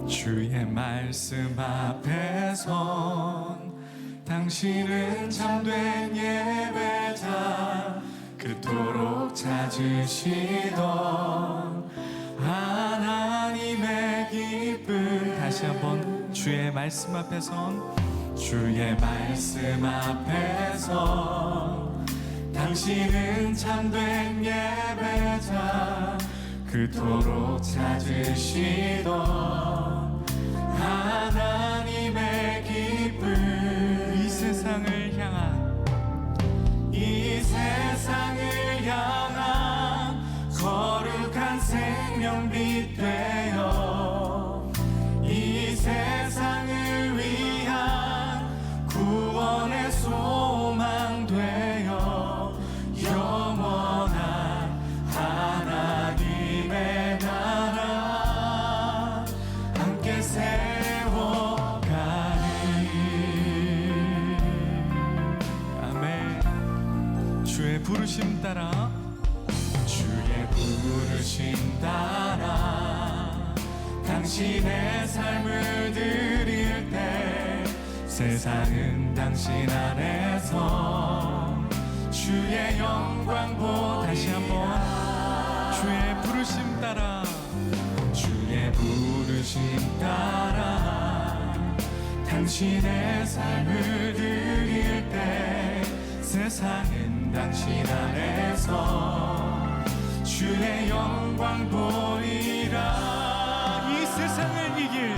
주의 말씀 앞에선 당신은 참된 예배자, 그토록 찾으시던 하나님의 기쁨. 다시 한번 주의 말씀 앞에선, 주의 말씀 앞에선 당신은 참된 예배자, 그토록 찾으시던 하나님의 기쁨. 이 세상을 향한 거룩한 생명빛 되어 이 세상을 위한 구원의 소망 되어 영원한 하나님의 나라 함께 세워가리. 아멘. 주의 부르심 따라, 주의 부르심 따라 당신의 삶을 드릴 때 세상은 당신 안에서 주의 영광 보리라. 다시 한번 주의 부르심 따라, 주의 부르심 따라 당신의 삶을 드릴 때 세상은 당신 안에서 주의 영광 보리라. 이 세상을 이길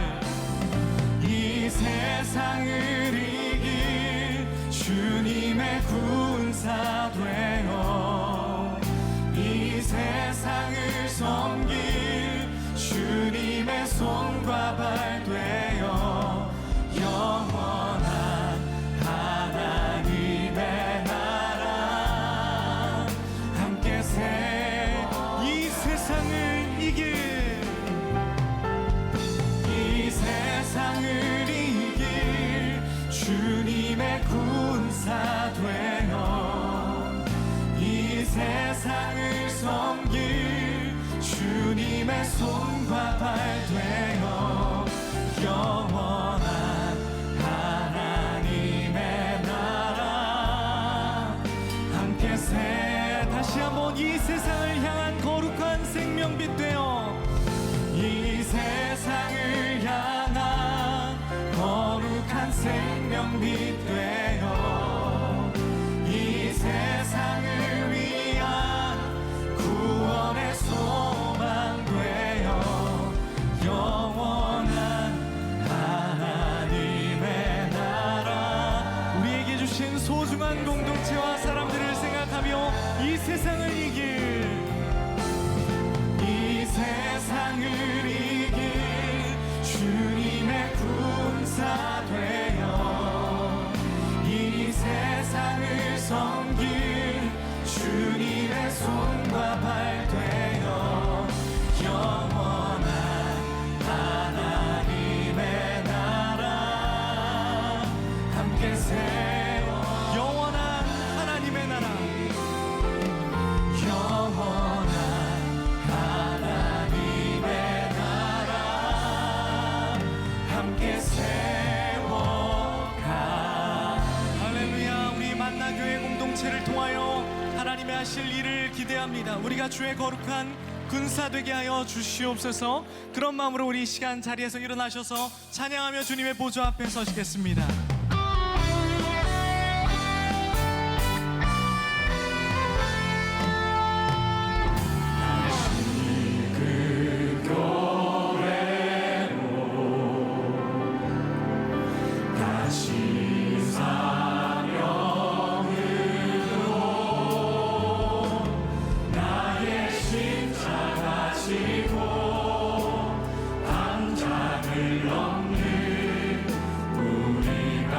주님의 군사 되어 이 세상을 섬길 주님의 손과 발 되어 영원한 하나님의 나라 함께 이 세상을 이길 주님의 군사 되어 이 세상을 섬길 주님의 손과 발 되어 영원한 하나님의 나라 함께 다시 한번 이 세상을 향한 거룩한 생명빛 되어 이 세상을 향한 거룩한 생명빛 되어 이 세상을 위한 구원의 소망 되어 영원한 하나님의 나라. 우리에게 주신 소중한 공동체와 사람들을 생각하며 이 세상을 이길 주님의 군사 되어 이 세상을 섬길 주님의 손과 발 되어 영원한 하나님의 나라 함께 세워 영원한 하나님의 나라 영원한 하나님의 나라 함께 세워가. 할렐루야. 우리 만나교회 공동체를 통하여 하나님의 하실 일을 기대합니다. 우리가 주의 거룩한 군사 되게 하여 주시옵소서. 그런 마음으로 우리 이 시간 자리에서 일어나셔서 찬양하며 주님의 보좌 앞에 서시겠습니다. 당장을 넘는 우리가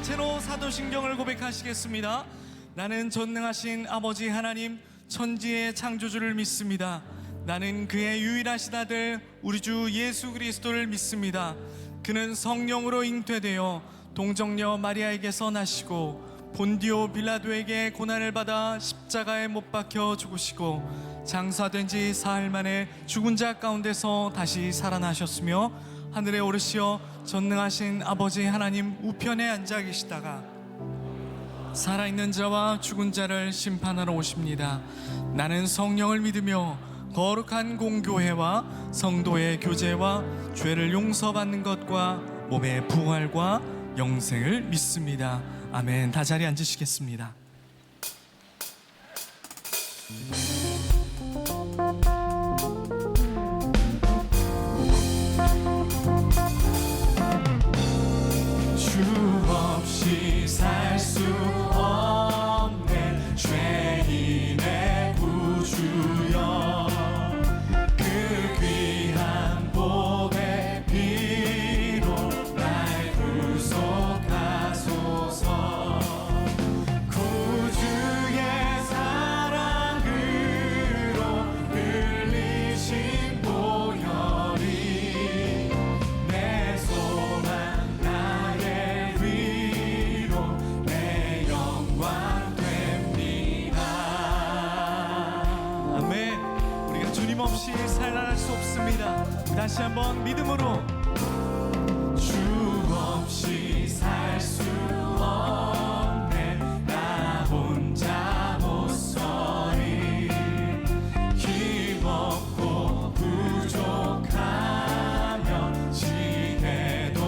단체로 사도신경을 고백하시겠습니다. 나는 전능하신 아버지 하나님 천지의 창조주를 믿습니다. 나는 그의 유일하신 아들 우리 주 예수 그리스도를 믿습니다. 그는 성령으로 잉태되어 동정녀 마리아에게서 나시고 본디오 빌라도에게 고난을 받아 십자가에 못 박혀 죽으시고 장사된 지 사흘 만에 죽은 자 가운데서 다시 살아나셨으며 하늘에 오르시어 전능하신 아버지 하나님 우편에 앉아 계시다가 살아있는 자와 죽은 자를 심판하러 오십니다. 나는 성령을 믿으며 거룩한 공교회와 성도의 교제와 죄를 용서받는 것과 몸의 부활과 영생을 믿습니다. 아멘. 다 자리에 앉으시겠습니다. 주 없이 살 수 없는 죄인의 구주여, 그 귀한 복의 피로 날 구속하소서. 구주의 사랑으로 흘리신 보혈이 내 소망 나의 위로 내 영광 됩니다. 아멘. 우리가 주님 없이 살아날 수 없습니다. 다시 한번 믿음으로 주 없이 살 수 없네 나 혼자 못 서리. 힘없고 부족하며 지혜도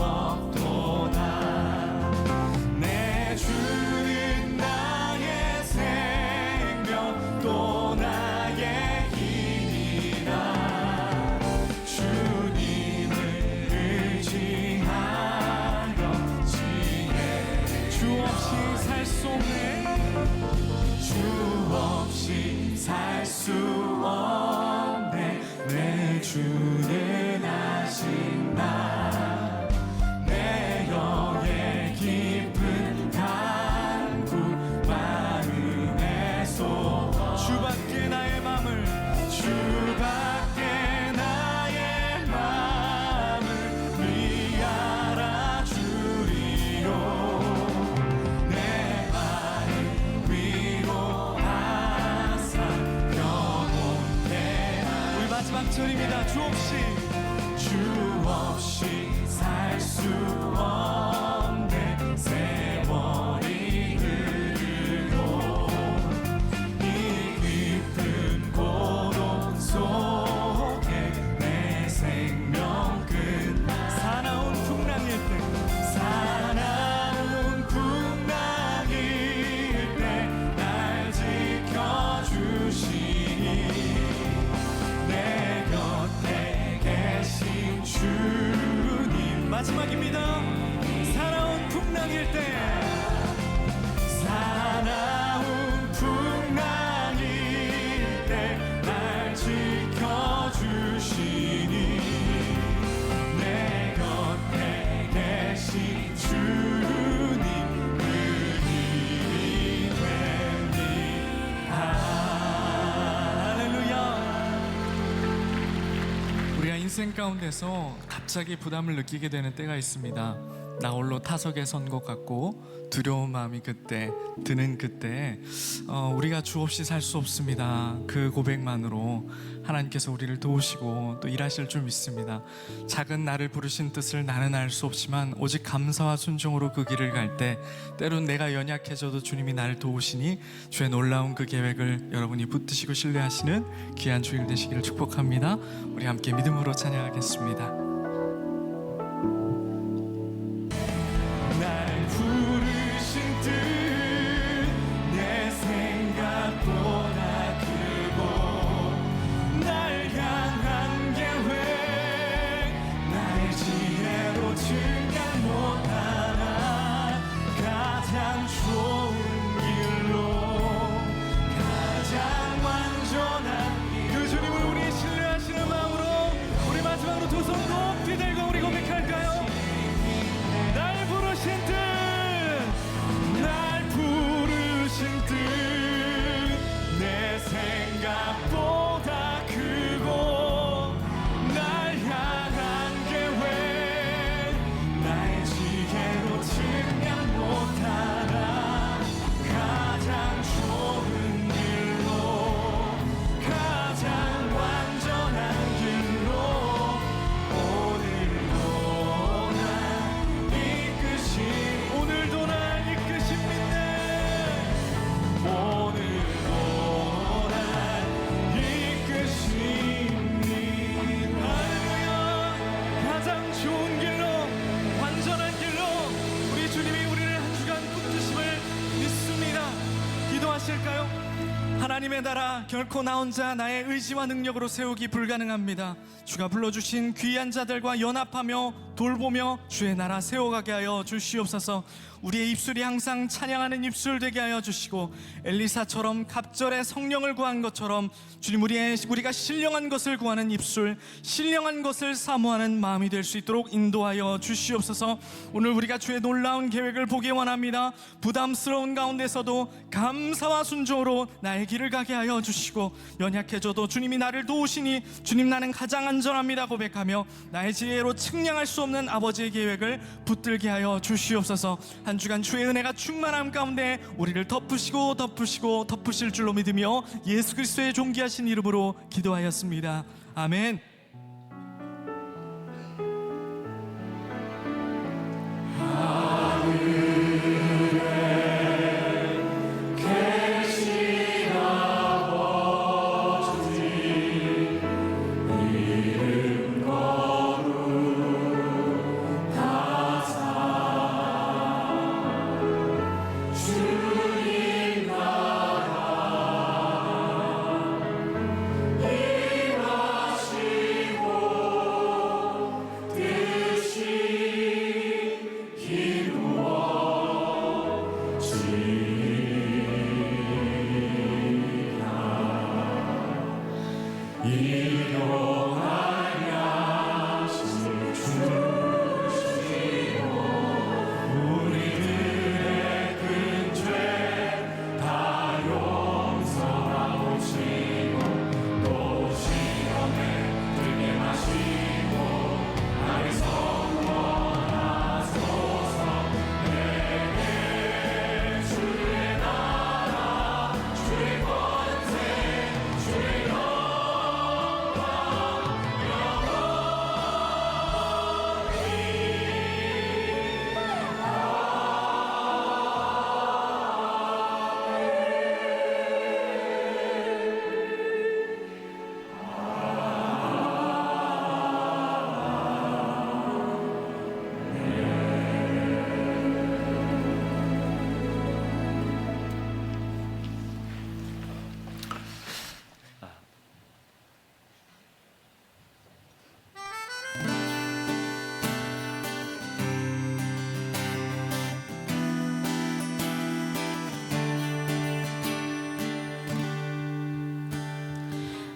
없도다. 내 주는 나의 생명 또 나의 힘이라. 주님을 의지하여 지혜. 주 없이 살 수 없네. 주 없이 살 수 없네. 내 주는 아신다. 내 영의 깊은 간구 마음의 소원. 주밖에 나의 맘을, 주밖에 나의 맘을 네 알아주리요. 내 마음 위로하사 영원해. 우리 마지막 절입니다. 주 없이 살 수 없네. 세월이 흐르고 이 깊은 고독 속에 내 생명 끝. 사나운 풍랑일 때, 사나운 풍랑일 때 날 지켜주시니 내 곁에 계신 주님. 마지막입니다. 사나운 풍랑일 때, 사나운 풍랑일 때 날 지켜주시니 내 곁에 계신 주님 그 힘이 됩니다. 할렐루야. 우리가 인생 가운데서 갑자기 부담을 느끼게 되는 때가 있습니다. 나 홀로 타석에 선 것 같고 두려운 마음이 그때 드는 그때 우리가 주 없이 살 수 없습니다. 그 고백만으로 하나님께서 우리를 도우시고 또 일하실 줄 믿습니다. 작은 나를 부르신 뜻을 나는 알 수 없지만 오직 감사와 순종으로 그 길을 갈 때 때론 내가 연약해져도 주님이 나를 도우시니 주의 놀라운 그 계획을 여러분이 붙드시고 신뢰하시는 귀한 주일 되시기를 축복합니다. 우리 함께 믿음으로 찬양하겠습니다. 날 부르신 뜻 내 생각보다 크고 날 향한 계획 나의 지혜로 증량 못하나 가장 좋은 길로 가장 완전한 그 주님을 우리 신뢰하시는 마음으로 우리 마지막으로 두 손 기도하실까요? 하나님의 나라 결코 나 혼자 나의 의지와 능력으로 세우기 불가능합니다. 주가 불러주신 귀한 자들과 연합하며 돌보며 주의 나라 세워가게 하여 주시옵소서. 우리의 입술이 항상 찬양하는 입술 되게 하여 주시고, 엘리사처럼 갑절에 성령을 구한 것처럼 주님, 우리가 신령한 것을 구하는 입술, 신령한 것을 사모하는 마음이 될 수 있도록 인도하여 주시옵소서. 오늘 우리가 주의 놀라운 계획을 보기 원합니다. 부담스러운 가운데서도 감사와 순종으로 나의 길을 가게 하여 주시고, 연약해져도 주님이 나를 도우시니 주님 나는 가장 안전합니다 고백하며 나의 지혜로 측량할 수 없는 아버지의 계획을 붙들게 하여 주시옵소서. 한 주간 주의 은혜가 충만함 가운데 우리를 덮으실 줄로 믿으며 예수 그리스도의 존귀하신 이름으로 기도하였습니다. 아멘.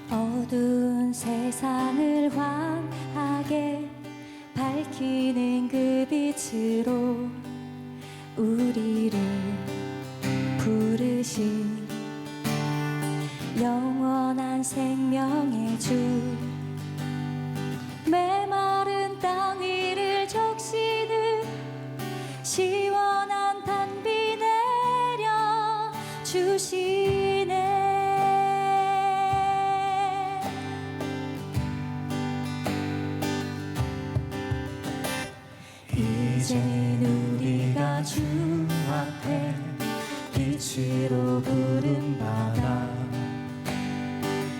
어두운 세상을 환하게 밝히는 그 빛으로 우리를 부르신 영원한 생명의 주, 메마른 땅 위를 적시는 시원한 단비 내려 주시네. 이제는 우리가 주 앞에 빛으로 부름받아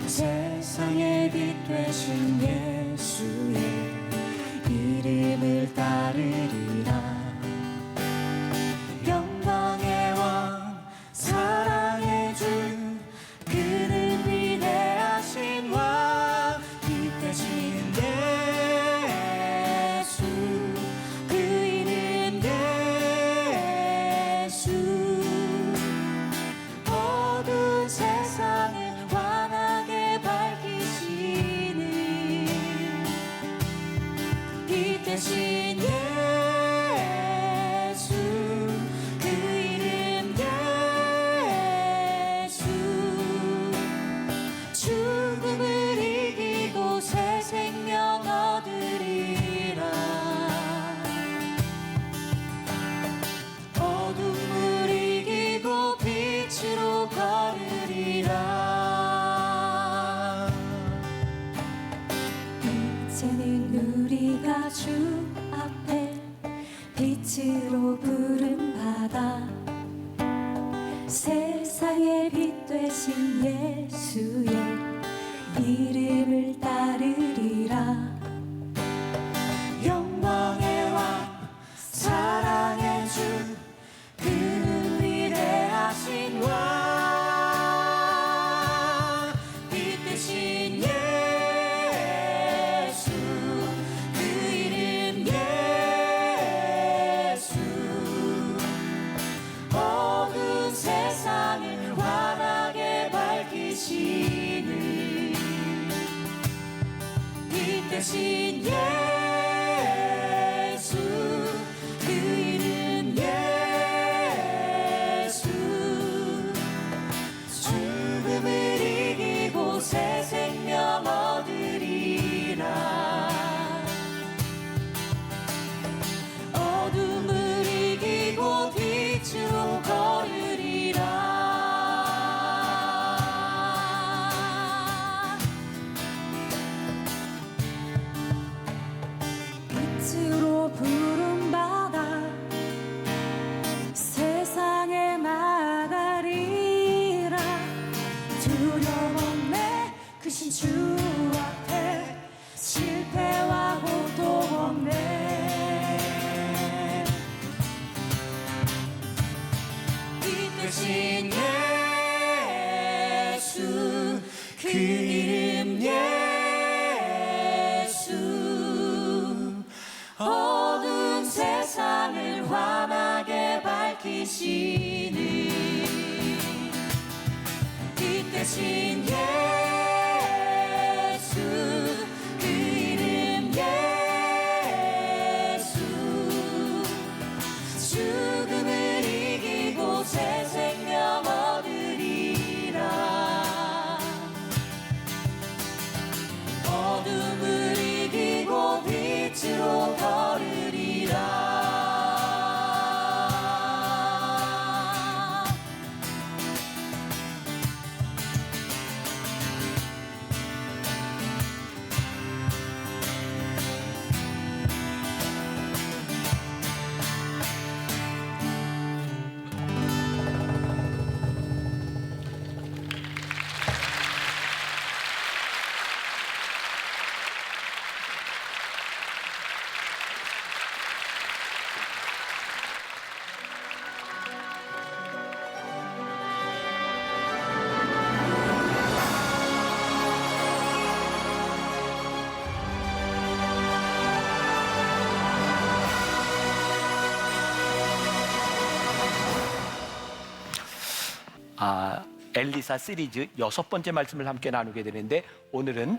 세상의 빛 되신 예수의 이름을 따르리라. 영광의 왕 사랑의 주, 그는 위대하신 왕, 빛 되신 예수, 그 이름 예수. 어두운 세상을 환하게 밝히시는 빛 되신 예수, 그 이름 예수. 죽음을 이기고 새 생명 얻으리라. 어둠을 이기고 빛으로 걸으리라. 이제는 우리가 주 앞에 빛으로 부름받아 세상의 빛 되신 예수의 이름을 따르리라. 영광의 왕 사랑의 주, 그는 위대하신 왕, 대신 예수 그 이름 예수 죽음을 이기고 새 생명 얻으리라 어둠을 이기고 빛으로 걸으리라 빛으로 부름받아 세상에 나가리라 두려움 없네 크신 주 앞에 실패와 고통 없네 이 대신 예수 그 이름 예수 어두운 세상을 환하게 밝히시는 이 대신 예수 그 이름 예수 죽음을 이기고 새 생명 얻으리라 어둠을 이기고 빛으로 걸으리라 엘리사 시리즈 6번째 말씀을 함께 나누게 되는데 오늘은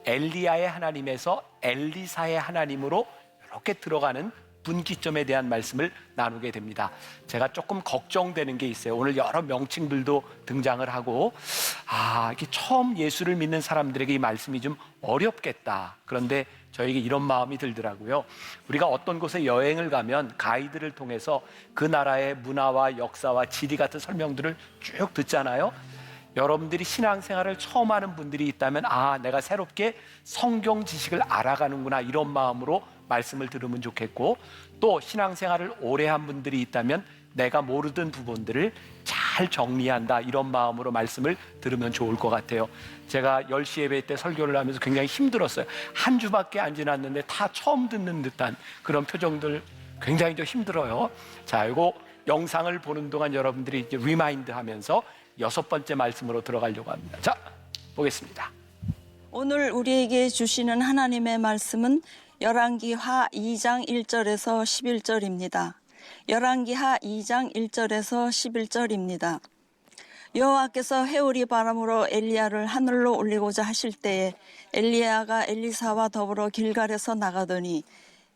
엘리야의 하나님에서 엘리사의 하나님으로 이렇게 들어가는 분기점에 대한 말씀을 나누게 됩니다. 제가 조금 걱정되는 게 있어요. 오늘 여러 명칭들도 등장을 하고 이게 처음 예수를 믿는 사람들에게 이 말씀이 좀 어렵겠다. 그런데 저에게 이런 마음이 들더라고요. 우리가 어떤 곳에 여행을 가면 가이드를 통해서 그 나라의 문화와 역사와 지리 같은 설명들을 쭉 듣잖아요. 여러분들이 신앙생활을 처음 하는 분들이 있다면 내가 새롭게 성경 지식을 알아가는구나 이런 마음으로 말씀을 들으면 좋겠고 또 신앙생활을 오래 한 분들이 있다면 내가 모르던 부분들을 잘 정리한다 이런 마음으로 말씀을 들으면 좋을 것 같아요. 제가 10시 예배 때 설교를 하면서 굉장히 힘들었어요. 한 주밖에 안 지났는데 다 처음 듣는 듯한 그런 표정들 굉장히 좀 힘들어요. 자, 이거 영상을 보는 동안 여러분들이 이제 리마인드 하면서 6번째 말씀으로 들어가려고 합니다. 자, 보겠습니다. 오늘 우리에게 주시는 하나님의 말씀은 열왕기하 2장 1절에서 11절입니다. 열왕기하 2장 1절에서 11절입니다. 여호와께서 회오리 바람으로 엘리야를 하늘로 올리고자 하실 때에 엘리야가 엘리사와 더불어 길갈에서 나가더니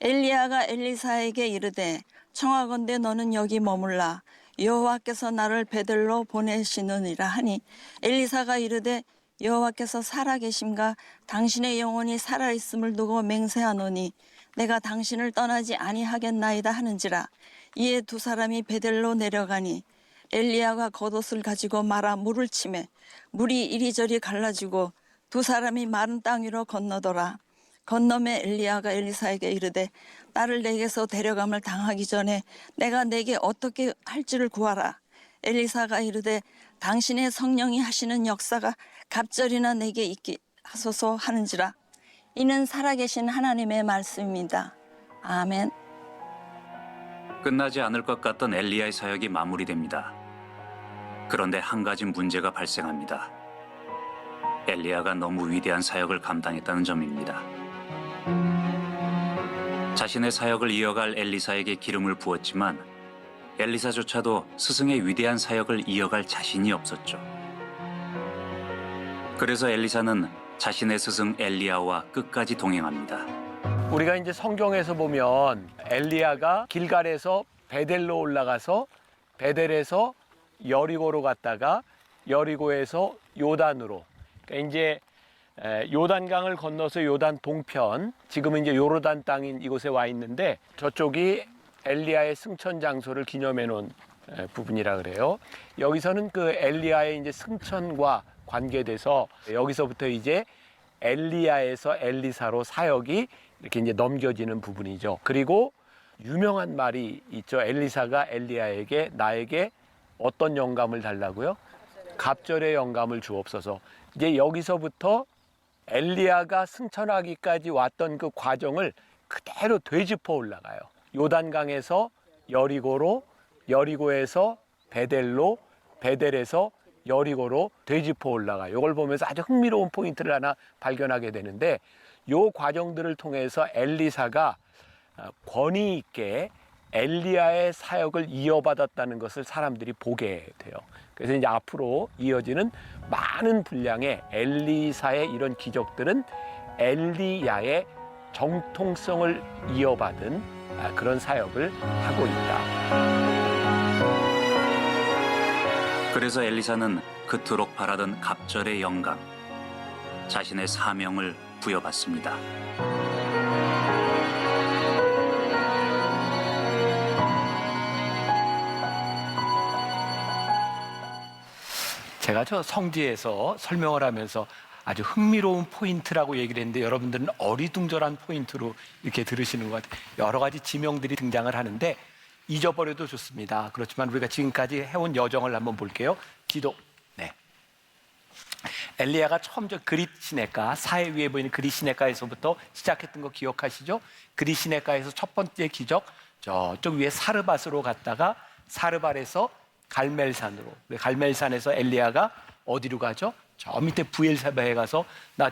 엘리야가 엘리사에게 이르되 청하건대 너는 여기 머물라 여호와께서 나를 베들로 보내시느니라 하니 엘리사가 이르되 여호와께서 살아계심과 당신의 영혼이 살아있음을 두고 맹세하노니 내가 당신을 떠나지 아니하겠나이다 하는지라. 이에 두 사람이 베델로 내려가니 엘리야가 겉옷을 가지고 말아 물을 치매 물이 이리저리 갈라지고 두 사람이 마른 땅 위로 건너더라. 건너매 엘리야가 엘리사에게 이르되 나를 내게서 데려감을 당하기 전에 내가 내게 어떻게 할지를 구하라. 엘리사가 이르되 당신의 성령이 하시는 역사가 갑절이나 내게 있게 하소서 하는지라. 이는 살아계신 하나님의 말씀입니다. 아멘. 끝나지 않을 것 같던 엘리야의 사역이 마무리됩니다. 그런데 한 가지 문제가 발생합니다. 엘리야가 너무 위대한 사역을 감당했다는 점입니다. 자신의 사역을 이어갈 엘리사에게 기름을 부었지만 엘리사조차도 스승의 위대한 사역을 이어갈 자신이 없었죠. 그래서 엘리사는 자신의 스승 엘리야와 끝까지 동행합니다. 우리가 이제 성경에서 보면 엘리야가 길갈에서 베델로 올라가서 베델에서 여리고로 갔다가 여리고에서 요단으로, 그러니까 이제 요단강을 건너서 요단 동편, 지금은 이제 요르단 땅인 이곳에 와 있는데 저쪽이 엘리야의 승천 장소를 기념해 놓은 부분이라 그래요. 여기서는 그 엘리야의 이제 승천과 관계돼서 여기서부터 이제 엘리야에서 엘리사로 사역이 이렇게 이제 넘겨지는 부분이죠. 그리고 유명한 말이 있죠. 엘리사가 엘리야에게 나에게 어떤 영감을 달라고요? 갑절의 영감을 주옵소서. 이제 여기서부터 엘리야가 승천하기까지 왔던 그 과정을 그대로 되짚어 올라가요. 요단강에서 여리고로, 여리고에서 베델로, 베델에서 여리고로 되짚어 올라가요. 이걸 보면서 아주 흥미로운 포인트를 하나 발견하게 되는데, 이 과정들을 통해서 엘리사가 권위 있게 엘리야의 사역을 이어받았다는 것을 사람들이 보게 돼요. 그래서 이제 앞으로 이어지는 많은 분량의 엘리사의 이런 기적들은 엘리야의 정통성을 이어받은 그런 사역을 하고 있다. 그래서 엘리사는 그토록 바라던 갑절의 영감, 자신의 사명을 부여받습니다. 제가 저 성지에서 설명을 하면서 아주 흥미로운 포인트라고 얘기를 했는데 여러분들은 어리둥절한 포인트로 이렇게 들으시는 것 같아요. 여러 가지 지명들이 등장을 하는데 잊어버려도 좋습니다. 그렇지만 우리가 지금까지 해온 여정을 한번 볼게요. 지도. 네. 엘리야가 처음 저 그릿 시내가, 사해 위에 보이는 그릿 시내가에서부터 시작했던 거 기억하시죠? 그릿 시내가에서 첫 번째 기적, 저쪽 위에 사르밧으로 갔다가 사르밧에서 갈멜산으로, 갈멜산에서 엘리야가 어디로 가죠? 저 밑에 부엘세바에 가서 나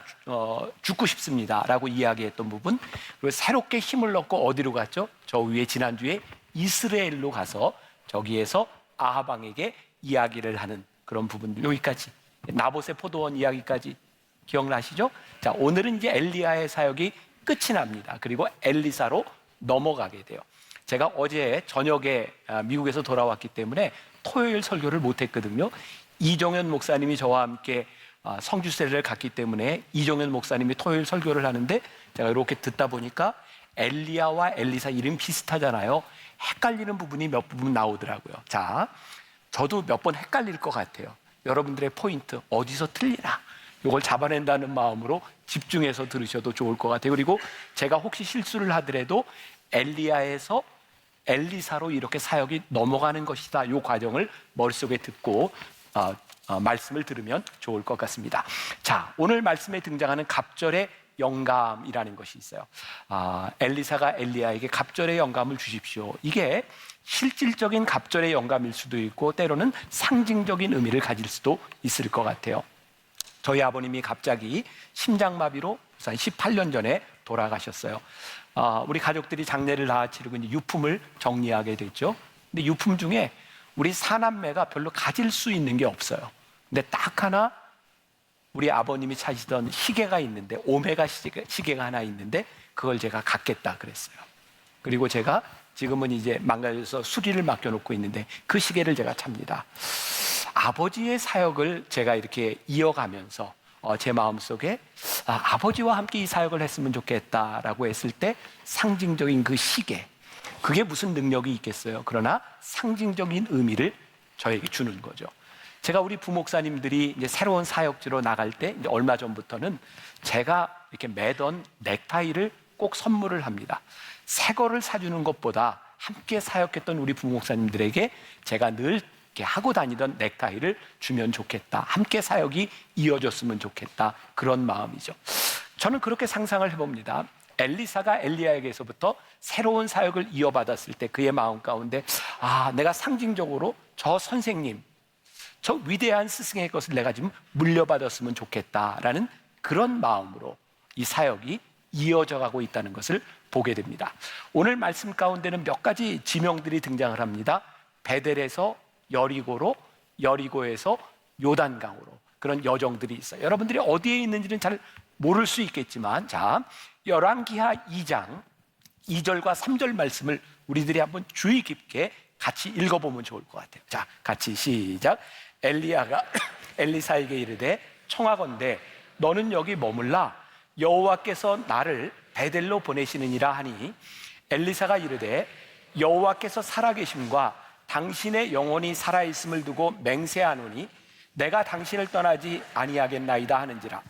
죽고 싶습니다 라고 이야기했던 부분. 그리고 새롭게 힘을 얻고 어디로 갔죠? 저 위에 지난주에 이스라엘로 가서 저기에서 아합 왕에게 이야기를 하는 그런 부분, 여기까지 나봇의 포도원 이야기까지 기억나시죠? 자, 오늘은 이제 엘리야의 사역이 끝이 납니다. 그리고 엘리사로 넘어가게 돼요. 제가 어제 저녁에 미국에서 돌아왔기 때문에 토요일 설교를 못했거든요. 이종현 목사님이 저와 함께 성주세를 갔기 때문에 이종현 목사님이 토요일 설교를 하는데 제가 이렇게 듣다 보니까 엘리야와 엘리사 이름 비슷하잖아요. 헷갈리는 부분이 몇 부분 나오더라고요. 자, 저도 몇 번 헷갈릴 것 같아요. 여러분들의 포인트 어디서 틀리나 이걸 잡아낸다는 마음으로 집중해서 들으셔도 좋을 것 같아요. 그리고 제가 혹시 실수를 하더라도 엘리야에서 엘리사로 이렇게 사역이 넘어가는 것이다, 이 과정을 머릿속에 듣고 말씀을 들으면 좋을 것 같습니다. 자, 오늘 말씀에 등장하는 갑절의 영감이라는 것이 있어요. 엘리사가 엘리야에게 갑절의 영감을 주십시오. 이게 실질적인 갑절의 영감일 수도 있고 때로는 상징적인 의미를 가질 수도 있을 것 같아요. 저희 아버님이 갑자기 심장마비로 18년 전에 돌아가셨어요. 우리 가족들이 장례를 다 치르고 이제 유품을 정리하게 됐죠. 근데 유품 중에 우리 사남매가 별로 가질 수 있는 게 없어요. 근데 딱 하나 우리 아버님이 차시던 시계가 있는데, 오메가 시계가 하나 있는데 그걸 제가 갖겠다 그랬어요. 그리고 제가 지금은 이제 망가져서 수리를 맡겨놓고 있는데 그 시계를 제가 찹니다. 아버지의 사역을 제가 이렇게 이어가면서 제 마음속에 아버지와 함께 이 사역을 했으면 좋겠다라고 했을 때 상징적인 그 시계, 그게 무슨 능력이 있겠어요? 그러나 상징적인 의미를 저에게 주는 거죠. 제가 우리 부목사님들이 이제 새로운 사역지로 나갈 때 이제 얼마 전부터는 제가 이렇게 매던 넥타이를 꼭 선물을 합니다. 새 거를 사주는 것보다 함께 사역했던 우리 부목사님들에게 제가 늘 이렇게 하고 다니던 넥타이를 주면 좋겠다, 함께 사역이 이어졌으면 좋겠다, 그런 마음이죠. 저는 그렇게 상상을 해봅니다. 엘리사가 엘리야에게서부터 새로운 사역을 이어받았을 때 그의 마음 가운데 내가 상징적으로 저 선생님, 저 위대한 스승의 것을 내가 지금 물려받았으면 좋겠다라는 그런 마음으로 이 사역이 이어져 가고 있다는 것을 보게 됩니다. 오늘 말씀 가운데는 몇 가지 지명들이 등장을 합니다. 베델에서 여리고로, 여리고에서 요단강으로, 그런 여정들이 있어요. 여러분들이 어디에 있는지는 잘 모를 수 있겠지만, 자, 열왕기하 2장 2절과 3절 말씀을 우리들이 한번 주의 깊게 같이 읽어보면 좋을 것 같아요. 자, 같이 시작. 엘리야가 엘리사에게 이르되 청하건대 너는 여기 머물라 여호와께서 나를 베델로 보내시느니라 하니 엘리사가 이르되 여호와께서 살아계심과 당신의 영혼이 살아있음을 두고 맹세하노니 내가 당신을 떠나지 아니하겠나이다 하는지라.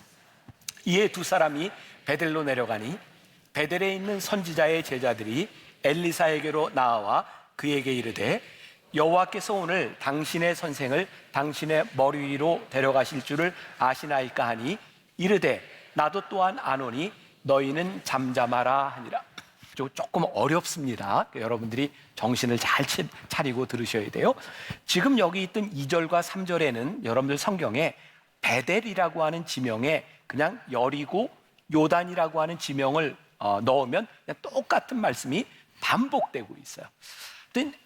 이에 두 사람이 베델로 내려가니 베델에 있는 선지자의 제자들이 엘리사에게로 나와 그에게 이르되 여호와께서 오늘 당신의 선생을 당신의 머리 위로 데려가실 줄을 아시나이까 하니 이르되 나도 또한 아노니 너희는 잠잠하라 하니라. 조금 어렵습니다. 여러분들이 정신을 잘 차리고 들으셔야 돼요. 지금 여기 있던 2절과 3절에는 여러분들 성경에 베델이라고 하는 지명에 그냥 여리고 요단이라고 하는 지명을 넣으면 그냥 똑같은 말씀이 반복되고 있어요.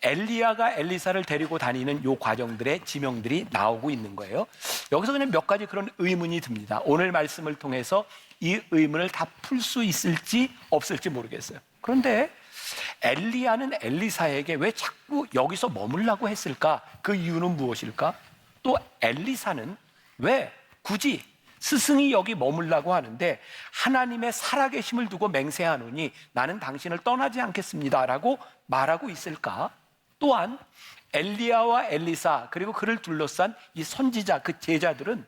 엘리야가 엘리사를 데리고 다니는 요 과정들의 지명들이 나오고 있는 거예요. 여기서 그냥 몇 가지 그런 의문이 듭니다. 오늘 말씀을 통해서 이 의문을 다 풀 수 있을지 없을지 모르겠어요. 그런데 엘리야는 엘리사에게 왜 자꾸 여기서 머물라고 했을까? 그 이유는 무엇일까? 또 엘리사는 왜 굳이 스승이 여기 머물라고 하는데 하나님의 살아계심을 두고 맹세하노니 나는 당신을 떠나지 않겠습니다라고 말하고 있을까? 또한 엘리야와 엘리사 그리고 그를 둘러싼 이 선지자 그 제자들은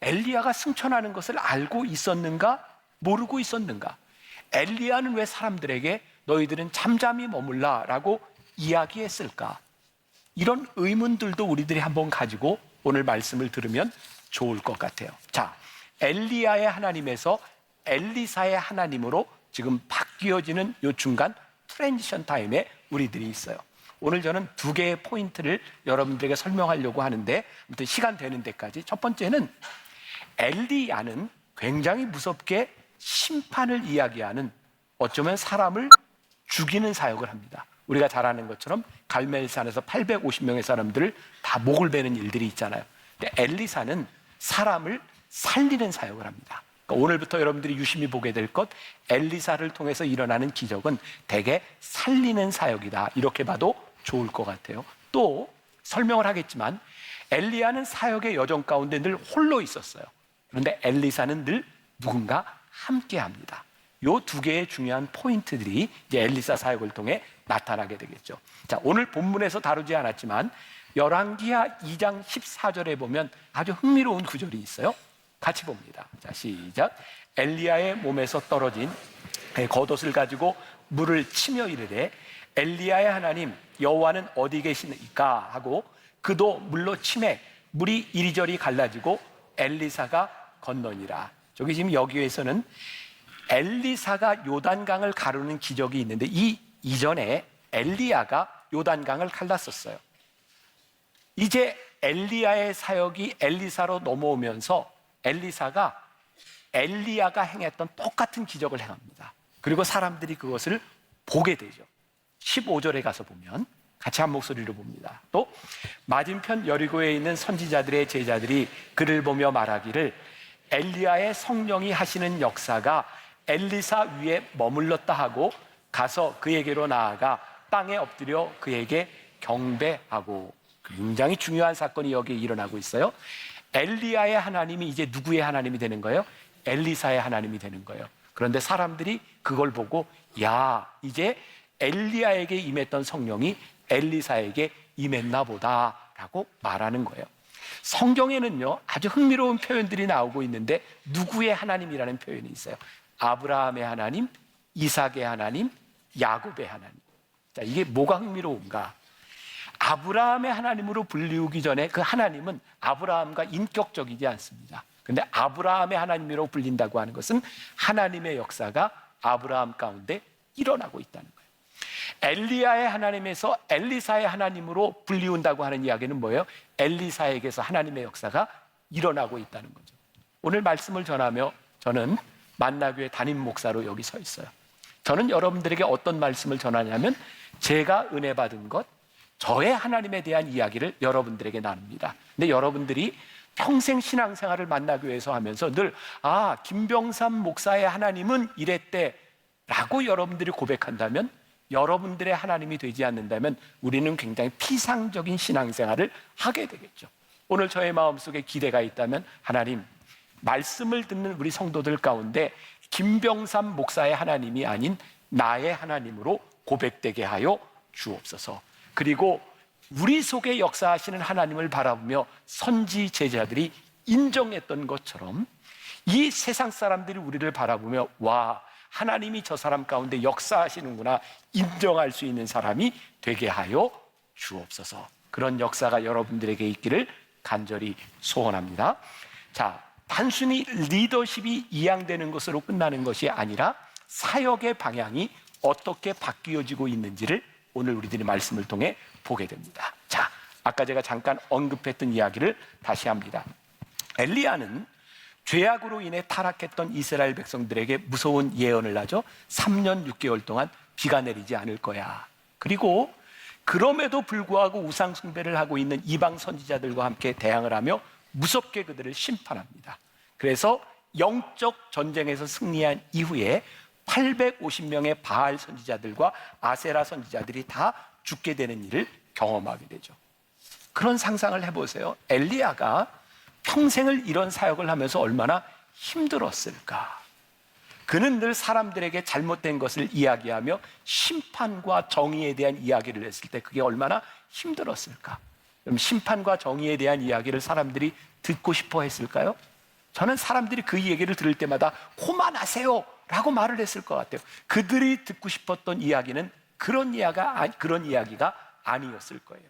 엘리야가 승천하는 것을 알고 있었는가? 모르고 있었는가? 엘리야는 왜 사람들에게 너희들은 잠잠히 머물라라고 이야기했을까? 이런 의문들도 우리들이 한번 가지고 오늘 말씀을 들으면 좋을 것 같아요. 자, 엘리야의 하나님에서 엘리사의 하나님으로 지금 바뀌어지는 요 중간 트랜지션 타임에 우리들이 있어요. 오늘 저는 두 개의 포인트를 여러분들에게 설명하려고 하는데 아무튼 시간 되는 데까지. 첫 번째는 엘리야는 굉장히 무섭게 심판을 이야기하는 어쩌면 사람을 죽이는 사역을 합니다. 우리가 잘 아는 것처럼 갈멜산에서 850명의 사람들을 다 목을 베는 일들이 있잖아요. 근데 엘리사는 사람을 살리는 사역을 합니다. 그러니까 오늘부터 여러분들이 유심히 보게 될 것, 엘리사를 통해서 일어나는 기적은 대개 살리는 사역이다. 이렇게 봐도 좋을 것 같아요. 또 설명을 하겠지만 엘리야는 사역의 여정 가운데 늘 홀로 있었어요. 그런데 엘리사는 늘 누군가 함께 합니다. 요 두 개의 중요한 포인트들이 이제 엘리사 사역을 통해 나타나게 되겠죠. 자, 오늘 본문에서 다루지 않았지만 열왕기하 2장 14절에 보면 아주 흥미로운 구절이 있어요. 같이 봅니다. 자, 시작. 엘리야의 몸에서 떨어진 겉옷을 가지고 물을 치며 이르되 엘리야의 하나님 여호와는 어디 계시니까 하고 그도 물로 치매 물이 이리저리 갈라지고 엘리사가 건너니라. 저기 지금 여기에서는 엘리사가 요단강을 가르는 기적이 있는데 이 이전에 엘리야가 요단강을 갈랐었어요. 이제 엘리야의 사역이 엘리사로 넘어오면서 엘리사가 엘리야가 행했던 똑같은 기적을 행합니다. 그리고 사람들이 그것을 보게 되죠. 15절에 가서 보면 같이 한 목소리로 봅니다. 또 맞은편 여리고에 있는 선지자들의 제자들이 그를 보며 말하기를 엘리야의 성령이 하시는 역사가 엘리사 위에 머물렀다 하고 가서 그에게로 나아가 땅에 엎드려 그에게 경배하고. 굉장히 중요한 사건이 여기에 일어나고 있어요. 엘리야의 하나님이 이제 누구의 하나님이 되는 거예요? 엘리사의 하나님이 되는 거예요. 그런데 사람들이 그걸 보고 야, 이제 엘리야에게 임했던 성령이 엘리사에게 임했나 보다라고 말하는 거예요. 성경에는요 아주 흥미로운 표현들이 나오고 있는데 누구의 하나님이라는 표현이 있어요. 아브라함의 하나님, 이삭의 하나님, 야곱의 하나님. 자, 이게 뭐가 흥미로운가? 아브라함의 하나님으로 불리우기 전에 그 하나님은 아브라함과 인격적이지 않습니다. 그런데 아브라함의 하나님으로 불린다고 하는 것은 하나님의 역사가 아브라함 가운데 일어나고 있다는 거예요. 엘리야의 하나님에서 엘리사의 하나님으로 불리운다고 하는 이야기는 뭐예요? 엘리사에게서 하나님의 역사가 일어나고 있다는 거죠. 오늘 말씀을 전하며 저는 만나교회 담임 목사로 여기 서 있어요. 저는 여러분들에게 어떤 말씀을 전하냐면 제가 은혜 받은 것, 저의 하나님에 대한 이야기를 여러분들에게 나눕니다. 근데 여러분들이 평생 신앙생활을 만나교회에서 하면서 늘 김병삼 목사의 하나님은 이랬대 라고 여러분들이 고백한다면, 여러분들의 하나님이 되지 않는다면 우리는 굉장히 피상적인 신앙생활을 하게 되겠죠. 오늘 저의 마음속에 기대가 있다면, 하나님, 말씀을 듣는 우리 성도들 가운데 김병삼 목사의 하나님이 아닌 나의 하나님으로 고백되게 하여 주옵소서. 그리고 우리 속에 역사하시는 하나님을 바라보며 선지 제자들이 인정했던 것처럼 이 세상 사람들이 우리를 바라보며 와, 하나님이 저 사람 가운데 역사하시는구나 인정할 수 있는 사람이 되게 하여 주옵소서. 그런 역사가 여러분들에게 있기를 간절히 소원합니다. 자, 단순히 리더십이 이양되는 것으로 끝나는 것이 아니라 사역의 방향이 어떻게 바뀌어지고 있는지를 오늘 우리들이 말씀을 통해 보게 됩니다. 자, 아까 제가 잠깐 언급했던 이야기를 다시 합니다. 엘리야는 죄악으로 인해 타락했던 이스라엘 백성들에게 무서운 예언을 하죠. 3년 6개월 동안 비가 내리지 않을 거야. 그리고 그럼에도 불구하고 우상 숭배를 하고 있는 이방 선지자들과 함께 대항을 하며 무섭게 그들을 심판합니다. 그래서 영적 전쟁에서 승리한 이후에 850명의 바알 선지자들과 아세라 선지자들이 다 죽게 되는 일을 경험하게 되죠. 그런 상상을 해보세요. 엘리야가 평생을 이런 사역을 하면서 얼마나 힘들었을까. 그는 늘 사람들에게 잘못된 것을 이야기하며 심판과 정의에 대한 이야기를 했을 때 그게 얼마나 힘들었을까. 그럼 심판과 정의에 대한 이야기를 사람들이 듣고 싶어 했을까요? 저는 사람들이 그 얘기를 들을 때마다 그만하세요 라고 말을 했을 것 같아요. 그들이 듣고 싶었던 이야기는 그런 이야기가 아니었을 거예요.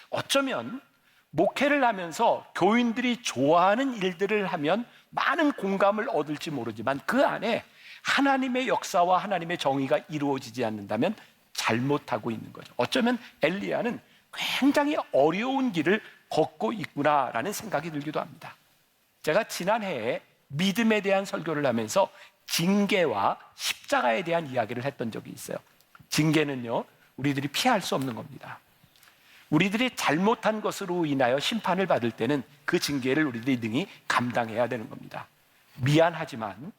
어쩌면 목회를 하면서 교인들이 좋아하는 일들을 하면 많은 공감을 얻을지 모르지만 그 안에 하나님의 역사와 하나님의 정의가 이루어지지 않는다면 잘못하고 있는 거죠. 어쩌면 엘리야는 굉장히 어려운 길을 걷고 있구나라는 생각이 들기도 합니다. 제가 지난해에 믿음에 대한 설교를 하면서 징계와 십자가에 대한 이야기를 했던 적이 있어요. 징계는요, 우리들이 피할 수 없는 겁니다. 우리들이 잘못한 것으로 인하여 심판을 받을 때는 그 징계를 우리들이 능히 감당해야 되는 겁니다. 미안하지만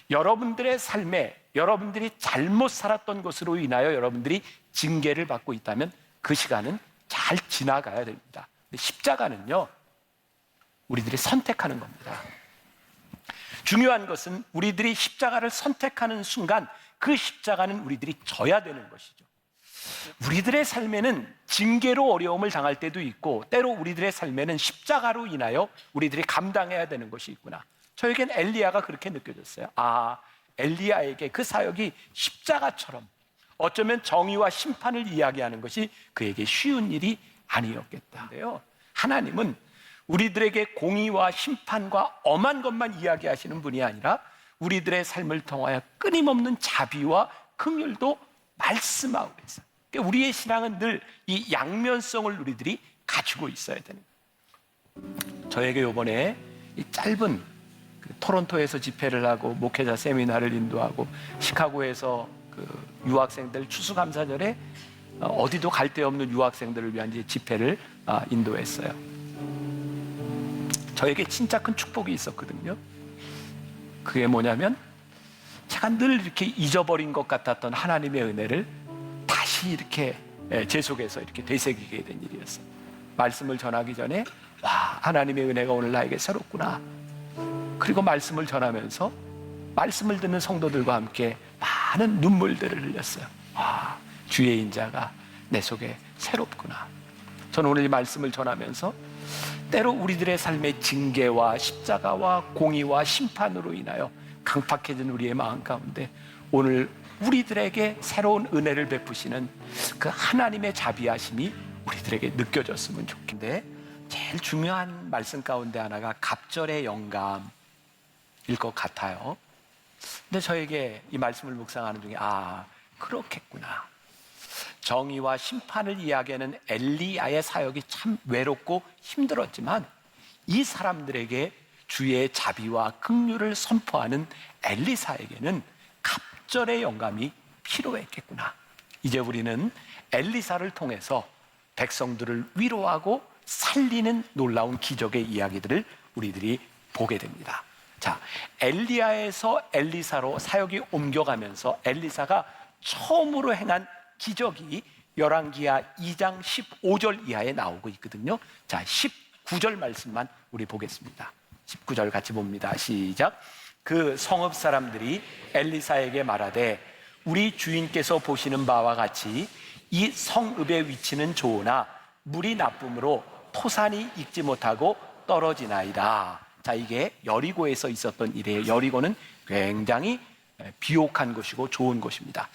여러분들의 삶에 여러분들이 잘못 살았던 것으로 인하여 여러분들이 징계를 받고 있다면 그 시간은 잘 지나가야 됩니다. 근데 십자가는요, 우리들이 선택하는 겁니다. 중요한 것은 우리들이 십자가를 선택하는 순간 그 십자가는 우리들이 져야 되는 것이죠. 우리들의 삶에는 징계로 어려움을 당할 때도 있고 때로 우리들의 삶에는 십자가로 인하여 우리들이 감당해야 되는 것이 있구나. 저에겐 엘리야가 그렇게 느껴졌어요. 엘리야에게 그 사역이 십자가처럼 어쩌면 정의와 심판을 이야기하는 것이 그에게 쉬운 일이 아니었겠다는데요. 하나님은 우리들에게 공의와 심판과 엄한 것만 이야기하시는 분이 아니라 우리들의 삶을 통하여 끊임없는 자비와 긍휼도 말씀하고 있어요. 그러니까 우리의 신앙은 늘 이 양면성을 우리들이 가지고 있어야 되는 거예요. 저에게 이번에 이 짧은 토론토에서 집회를 하고 목회자 세미나를 인도하고 시카고에서 유학생들 추수감사절에 어디도 갈 데 없는 유학생들을 위한 이제 집회를 인도했어요. 저에게 진짜 큰 축복이 있었거든요. 그게 뭐냐면 제가 늘 이렇게 잊어버린 것 같았던 하나님의 은혜를 다시 이렇게 제 속에서 이렇게 되새기게 된 일이었어요. 말씀을 전하기 전에 하나님의 은혜가 오늘 나에게 새롭구나. 그리고 말씀을 전하면서 말씀을 듣는 성도들과 함께 많은 눈물들을 흘렸어요. 주의 인자가 내 속에 새롭구나. 저는 오늘 이 말씀을 전하면서 때로 우리들의 삶의 징계와 십자가와 공의와 심판으로 인하여 강팍해진 우리의 마음 가운데 오늘 우리들에게 새로운 은혜를 베푸시는 그 하나님의 자비하심이 우리들에게 느껴졌으면 좋겠는데, 제일 중요한 말씀 가운데 하나가 갑절의 영감일 것 같아요. 근데 저에게 이 말씀을 묵상하는 중에 그렇겠구나. 정의와 심판을 이야기하는 엘리야의 사역이 참 외롭고 힘들었지만 이 사람들에게 주의 자비와 긍휼을 선포하는 엘리사에게는 갑절의 영감이 필요했겠구나. 이제 우리는 엘리사를 통해서 백성들을 위로하고 살리는 놀라운 기적의 이야기들을 우리들이 보게 됩니다. 자, 엘리야에서 엘리사로 사역이 옮겨가면서 엘리사가 처음으로 행한 기적이 열왕기하 2장 15절 이하에 나오고 있거든요. 자, 19절 말씀만 우리 보겠습니다. 19절 같이 봅니다. 시작. 그 성읍 사람들이 엘리사에게 말하되 우리 주인께서 보시는 바와 같이 이 성읍의 위치는 좋으나 물이 나쁨으로 토산이 익지 못하고 떨어지나이다. 자, 이게 여리고에서 있었던 일이에요. 여리고는 굉장히 비옥한 곳이고 좋은 곳입니다.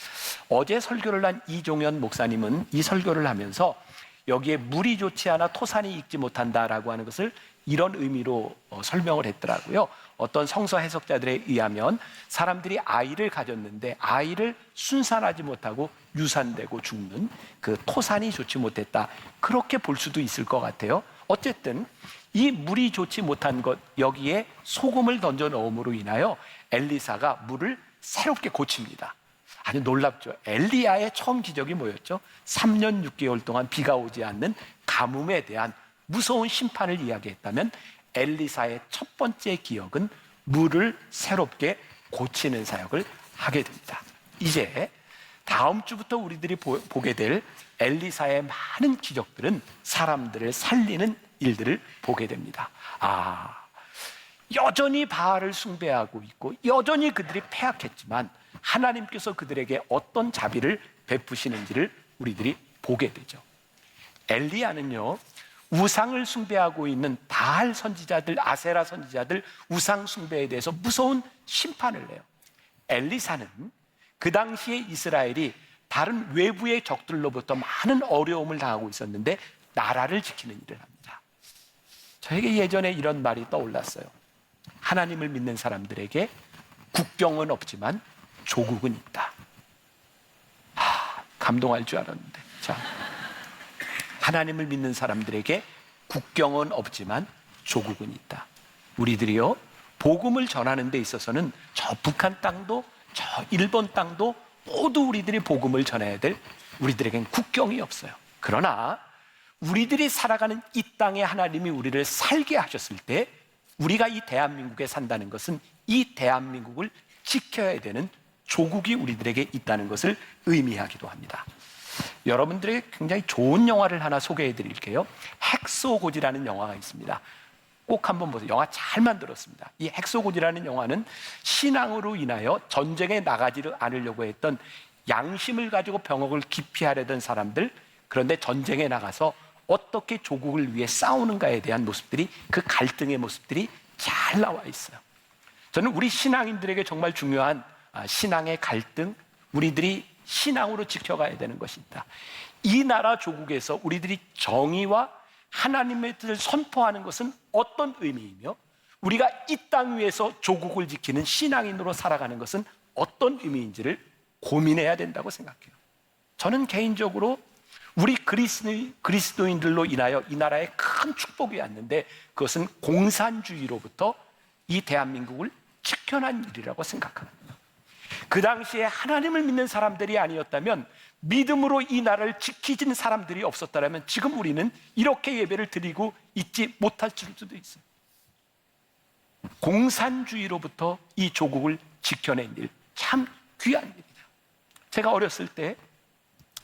어제 설교를 한 이종현 목사님은 이 설교를 하면서 여기에 물이 좋지 않아 토산이 익지 못한다라고 하는 것을 이런 의미로 설명을 했더라고요. 어떤 성서 해석자들에 의하면 사람들이 아이를 가졌는데 아이를 순산하지 못하고 유산되고 죽는 그 토산이 좋지 못했다, 그렇게 볼 수도 있을 것 같아요. 어쨌든 이 물이 좋지 못한 것, 여기에 소금을 던져 넣음으로 인하여 엘리사가 물을 새롭게 고칩니다. 아주 놀랍죠. 엘리야의 처음 기적이 뭐였죠? 3년 6개월 동안 비가 오지 않는 가뭄에 대한 무서운 심판을 이야기했다면, 엘리사의 첫 번째 기억은 물을 새롭게 고치는 사역을 하게 됩니다. 이제 다음 주부터 우리들이 보게 될 엘리사의 많은 기적들은 사람들을 살리는 일들을 보게 됩니다. 여전히 바알을 숭배하고 있고 여전히 그들이 패악했지만 하나님께서 그들에게 어떤 자비를 베푸시는지를 우리들이 보게 되죠. 엘리야는요, 우상을 숭배하고 있는 바알 선지자들, 아세라 선지자들 우상 숭배에 대해서 무서운 심판을 내요. 엘리사는 그 당시에 이스라엘이 다른 외부의 적들로부터 많은 어려움을 당하고 있었는데 나라를 지키는 일을 합니다. 저에게 예전에 이런 말이 떠올랐어요. 하나님을 믿는 사람들에게 국경은 없지만 조국은 있다. 감동할 줄 알았는데. 자, 하나님을 믿는 사람들에게 국경은 없지만 조국은 있다. 우리들이요, 복음을 전하는 데 있어서는 저 북한 땅도 저 일본 땅도 모두 우리들이 복음을 전해야 될, 우리들에겐 국경이 없어요. 그러나 우리들이 살아가는 이 땅에 하나님이 우리를 살게 하셨을 때 우리가 이 대한민국에 산다는 것은 이 대한민국을 지켜야 되는 조국이 우리들에게 있다는 것을 의미하기도 합니다. 여러분들에게 굉장히 좋은 영화를 하나 소개해 드릴게요. 핵소고지라는 영화가 있습니다. 꼭 한번 보세요. 영화 잘 만들었습니다. 이 핵소고지라는 영화는 신앙으로 인하여 전쟁에 나가지 않으려고 했던, 양심을 가지고 병역을 기피하려던 사람들, 그런데 전쟁에 나가서 어떻게 조국을 위해 싸우는가에 대한 모습들이, 그 갈등의 모습들이 잘 나와 있어요. 저는 우리 신앙인들에게 정말 중요한 신앙의 갈등, 우리들이 신앙으로 지켜가야 되는 것이 있다. 이 나라 조국에서 우리들이 정의와 하나님의 뜻을 선포하는 것은 어떤 의미이며, 우리가 이 땅 위에서 조국을 지키는 신앙인으로 살아가는 것은 어떤 의미인지를 고민해야 된다고 생각해요. 저는 개인적으로 우리 그리스도인들로 인하여 이 나라에 큰 축복이 왔는데, 그것은 공산주의로부터 이 대한민국을 지켜낸 일이라고 생각합니다. 그 당시에 하나님을 믿는 사람들이 아니었다면, 믿음으로 이 나라를 지키진 사람들이 없었다면 지금 우리는 이렇게 예배를 드리고 있지 못할 수도 있어요. 공산주의로부터 이 조국을 지켜낸 일, 참 귀한 일입니다. 제가 어렸을 때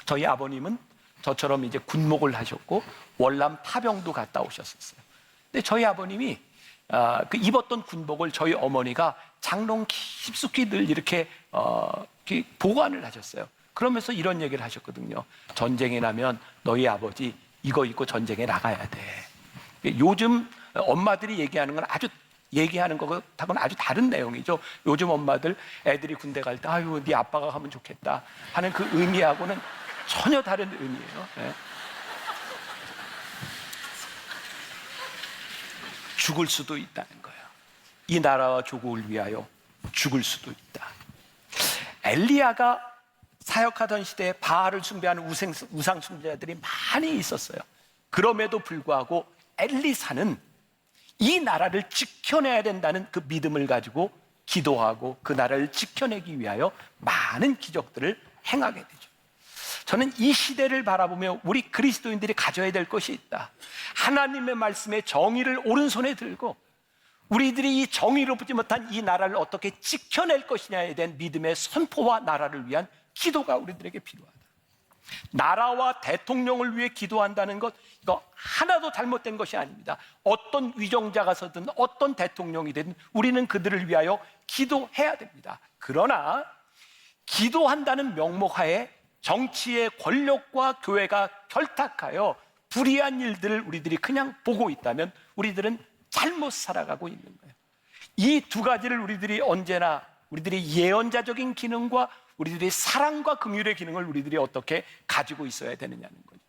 저희 아버님은 저처럼 이제 군목을 하셨고 월남 파병도 갔다 오셨었어요. 근데 저희 아버님이 그 입었던 군복을 저희 어머니가 장롱 깊숙이 늘 이렇게 보관을 하셨어요. 그러면서 이런 얘기를 하셨거든요. 전쟁이 나면 너희 아버지 이거 입고 전쟁에 나가야 돼. 요즘 엄마들이 얘기하는 건 얘기하는 것하고는 아주 다른 내용이죠. 요즘 엄마들 애들이 군대 갈 때 아유 네 아빠가 가면 좋겠다 하는 그 의미하고는 전혀 다른 의미예요. 네. 죽을 수도 있다는 거예요. 이 나라와 조국을 위하여 죽을 수도 있다. 엘리야가 사역하던 시대에 바알을 숭배하는 우상 숭배자들이 많이 있었어요. 그럼에도 불구하고 엘리사는 이 나라를 지켜내야 된다는 그 믿음을 가지고 기도하고 그 나라를 지켜내기 위하여 많은 기적들을 행하게 되죠. 저는 이 시대를 바라보며 우리 그리스도인들이 가져야 될 것이 있다. 하나님의 말씀에 정의를 오른손에 들고 우리들이 이 정의롭지 못한 이 나라를 어떻게 지켜낼 것이냐에 대한 믿음의 선포와 나라를 위한 기도가 우리들에게 필요하다. 나라와 대통령을 위해 기도한다는 것, 이거 하나도 잘못된 것이 아닙니다. 어떤 위정자가 서든 어떤 대통령이 되든 우리는 그들을 위하여 기도해야 됩니다. 그러나 기도한다는 명목하에 정치의 권력과 교회가 결탁하여 불의한 일들을 우리들이 그냥 보고 있다면 우리들은 잘못 살아가고 있는 거예요. 이 두 가지를 우리들이 언제나 우리들이 예언자적인 기능과 우리들이 사랑과 긍휼의 기능을 우리들이 어떻게 가지고 있어야 되느냐는 거죠.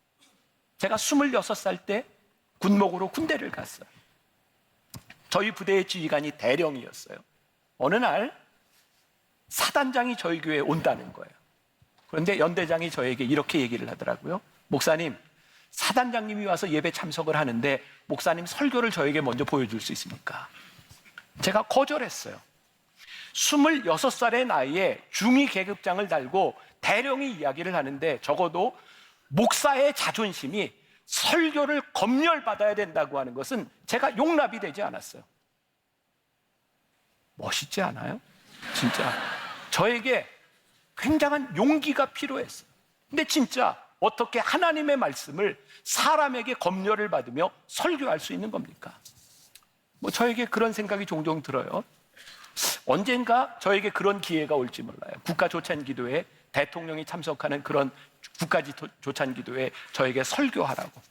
제가 26살 때 군목으로 군대를 갔어요. 저희 부대의 지휘관이 대령이었어요. 어느 날 사단장이 저희 교회에 온다는 거예요. 그런데 연대장이 저에게 이렇게 얘기를 하더라고요. 목사님, 사단장님이 와서 예배 참석을 하는데 목사님 설교를 저에게 먼저 보여줄 수 있습니까? 제가 거절했어요. 26살의 나이에 중위 계급장을 달고 대령이 이야기를 하는데 적어도 목사의 자존심이 설교를 검열받아야 된다고 하는 것은 제가 용납이 되지 않았어요. 멋있지 않아요? 진짜 저에게 굉장한 용기가 필요했어요. 근데 진짜 어떻게 하나님의 말씀을 사람에게 검열을 받으며 설교할 수 있는 겁니까? 저에게 그런 생각이 종종 들어요. 언젠가 저에게 그런 기회가 올지 몰라요. 국가조찬기도회 대통령이 참석하는 그런 국가조찬기도회 저에게 설교하라고.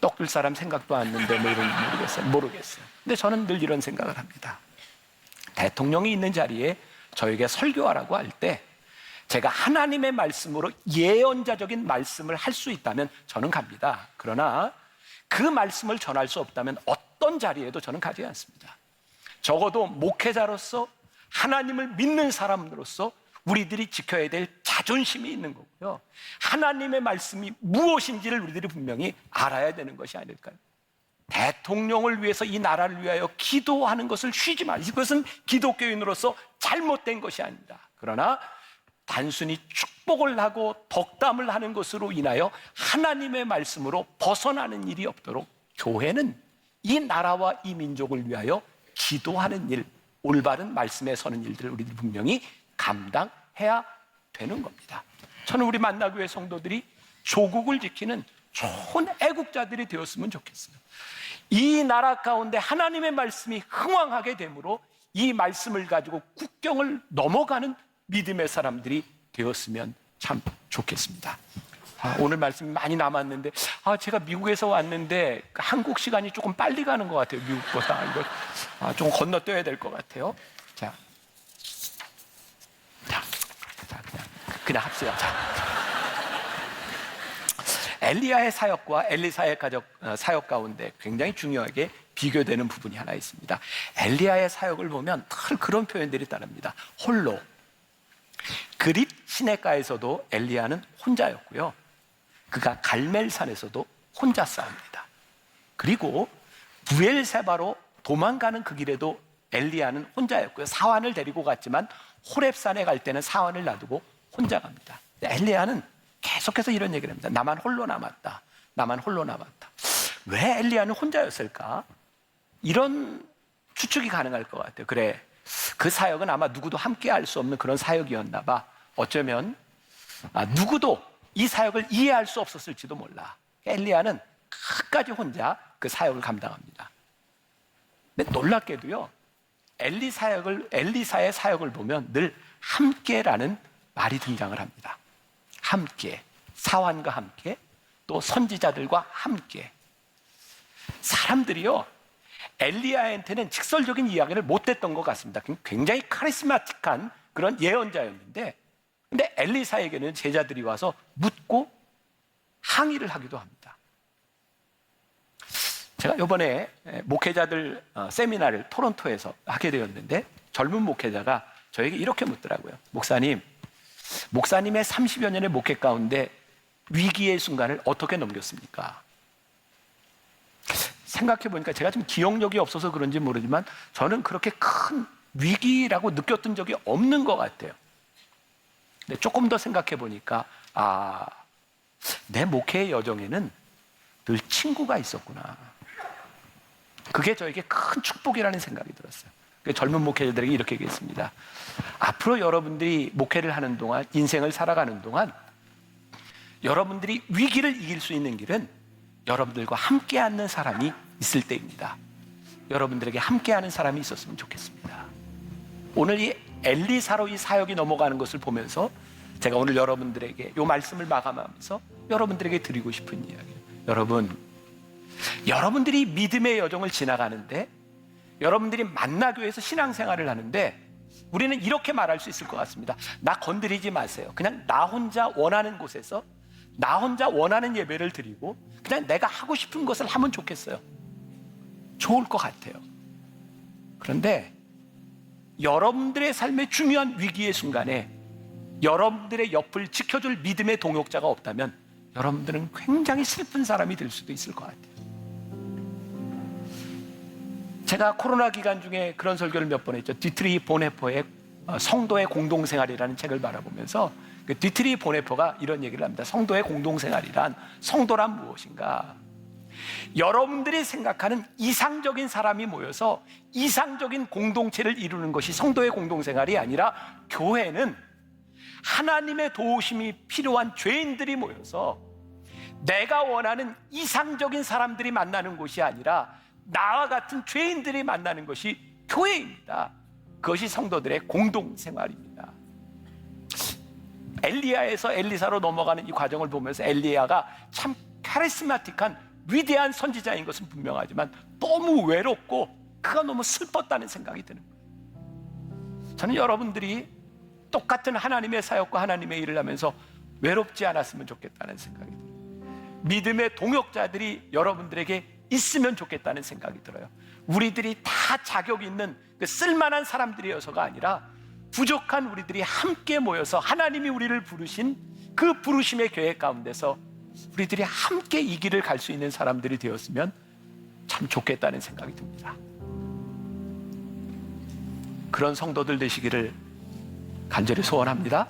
떡들 사람 생각도 안 했는데 이런 모르겠어요. 근데 저는 늘 이런 생각을 합니다. 대통령이 있는 자리에 저에게 설교하라고 할 때 제가 하나님의 말씀으로 예언자적인 말씀을 할 수 있다면 저는 갑니다. 그러나 그 말씀을 전할 수 없다면 어떤 자리에도 저는 가지 않습니다. 적어도 목회자로서 하나님을 믿는 사람으로서 우리들이 지켜야 될 자존심이 있는 거고요. 하나님의 말씀이 무엇인지를 우리들이 분명히 알아야 되는 것이 아닐까요? 대통령을 위해서 이 나라를 위하여 기도하는 것을 쉬지 마세요. 이것은 기독교인으로서 잘못된 것이 아닙니다. 그러나 단순히 축복을 하고 덕담을 하는 것으로 인하여 하나님의 말씀으로 벗어나는 일이 없도록 교회는 이 나라와 이 민족을 위하여 기도하는 일, 올바른 말씀에 서는 일들을 우리들이 분명히 감당해야 되는 겁니다. 저는 우리 만나교회 성도들이 조국을 지키는 좋은 애국자들이 되었으면 좋겠어요. 이 나라 가운데 하나님의 말씀이 흥왕하게 되므로 이 말씀을 가지고 국경을 넘어가는 믿음의 사람들이 되었으면 참 좋겠습니다. 오늘 말씀이 많이 남았는데 제가 미국에서 왔는데 한국 시간이 조금 빨리 가는 것 같아요. 미국보다 이거 좀 건너뛰어야 될 것 같아요. 자, 그냥 합시다. 자. 엘리야의 사역과 엘리사의 사역 가운데 굉장히 중요하게 비교되는 부분이 하나 있습니다. 엘리야의 사역을 보면 늘 그런 표현들이 따릅니다. 홀로. 그릿 시내가에서도 엘리야는 혼자였고요. 그가 갈멜산에서도 혼자 싸웁니다. 그리고 부엘세바로 도망가는 그 길에도 엘리야는 혼자였고요. 사환을 데리고 갔지만 호렙산에 갈 때는 사환을 놔두고 혼자 갑니다. 엘리야는 계속해서 이런 얘기를 합니다. 나만 홀로 남았다. 나만 홀로 남았다. 왜 엘리야는 혼자였을까? 이런 추측이 가능할 것 같아요. 그래, 그 사역은 아마 누구도 함께 할 수 없는 그런 사역이었나 봐. 어쩌면 누구도 이 사역을 이해할 수 없었을지도 몰라. 엘리야는 끝까지 혼자 그 사역을 감당합니다. 근데 놀랍게도요, 엘리사의 사역을 보면 늘 함께라는 말이 등장을 합니다. 함께, 사환과 함께, 또 선지자들과 함께. 사람들이요, 엘리야한테는 직설적인 이야기를 못했던 것 같습니다. 굉장히 카리스마틱한 그런 예언자였는데, 근데 엘리사에게는 제자들이 와서 묻고 항의를 하기도 합니다. 제가 이번에 목회자들 세미나를 토론토에서 하게 되었는데 젊은 목회자가 저에게 이렇게 묻더라고요. 목사님의 30여 년의 목회 가운데 위기의 순간을 어떻게 넘겼습니까? 생각해 보니까 제가 좀 기억력이 없어서 그런지 모르지만 저는 그렇게 큰 위기라고 느꼈던 적이 없는 것 같아요. 근데 조금 더 생각해 보니까 내 목회의 여정에는 늘 친구가 있었구나. 그게 저에게 큰 축복이라는 생각이 들었어요. 그래서 젊은 목회자들에게 이렇게 얘기했습니다. 앞으로 여러분들이 목회를 하는 동안, 인생을 살아가는 동안 여러분들이 위기를 이길 수 있는 길은 여러분들과 함께 하는 사람이 있을 때입니다. 여러분들에게 함께하는 사람이 있었으면 좋겠습니다. 오늘 이 엘리사로 이 사역이 넘어가는 것을 보면서 제가 오늘 여러분들에게 이 말씀을 마감하면서 여러분들에게 드리고 싶은 이야기예요. 여러분들이 믿음의 여정을 지나가는데, 여러분들이 만나교회에서 신앙생활을 하는데 우리는 이렇게 말할 수 있을 것 같습니다. 나 건드리지 마세요. 그냥 나 혼자 원하는 곳에서 나 혼자 원하는 예배를 드리고 그냥 내가 하고 싶은 것을 하면 좋겠어요. 좋을 것 같아요. 그런데 여러분들의 삶의 중요한 위기의 순간에 여러분들의 옆을 지켜줄 믿음의 동역자가 없다면 여러분들은 굉장히 슬픈 사람이 될 수도 있을 것 같아요. 제가 코로나 기간 중에 그런 설교를 몇 번 했죠. 디트리 보네퍼의 성도의 공동생활이라는 책을 바라보면서 그 디트리 보네퍼가 이런 얘기를 합니다. 성도의 공동생활이란, 성도란 무엇인가? 여러분들이 생각하는 이상적인 사람이 모여서 이상적인 공동체를 이루는 것이 성도의 공동생활이 아니라, 교회는 하나님의 도우심이 필요한 죄인들이 모여서 내가 원하는 이상적인 사람들이 만나는 곳이 아니라 나와 같은 죄인들이 만나는 것이 교회입니다. 그것이 성도들의 공동생활입니다. 엘리야에서 엘리사로 넘어가는 이 과정을 보면서 엘리야가 참 카리스마틱한 위대한 선지자인 것은 분명하지만 너무 외롭고 그가 너무 슬펐다는 생각이 드는 거예요. 저는 여러분들이 똑같은 하나님의 사역과 하나님의 일을 하면서 외롭지 않았으면 좋겠다는 생각이 들어요. 믿음의 동역자들이 여러분들에게 있으면 좋겠다는 생각이 들어요. 우리들이 다 자격 있는 그 쓸만한 사람들이어서가 아니라 부족한 우리들이 함께 모여서 하나님이 우리를 부르신 그 부르심의 계획 가운데서 우리들이 함께 이 길을 갈 수 있는 사람들이 되었으면 참 좋겠다는 생각이 듭니다. 그런 성도들 되시기를 간절히 소원합니다.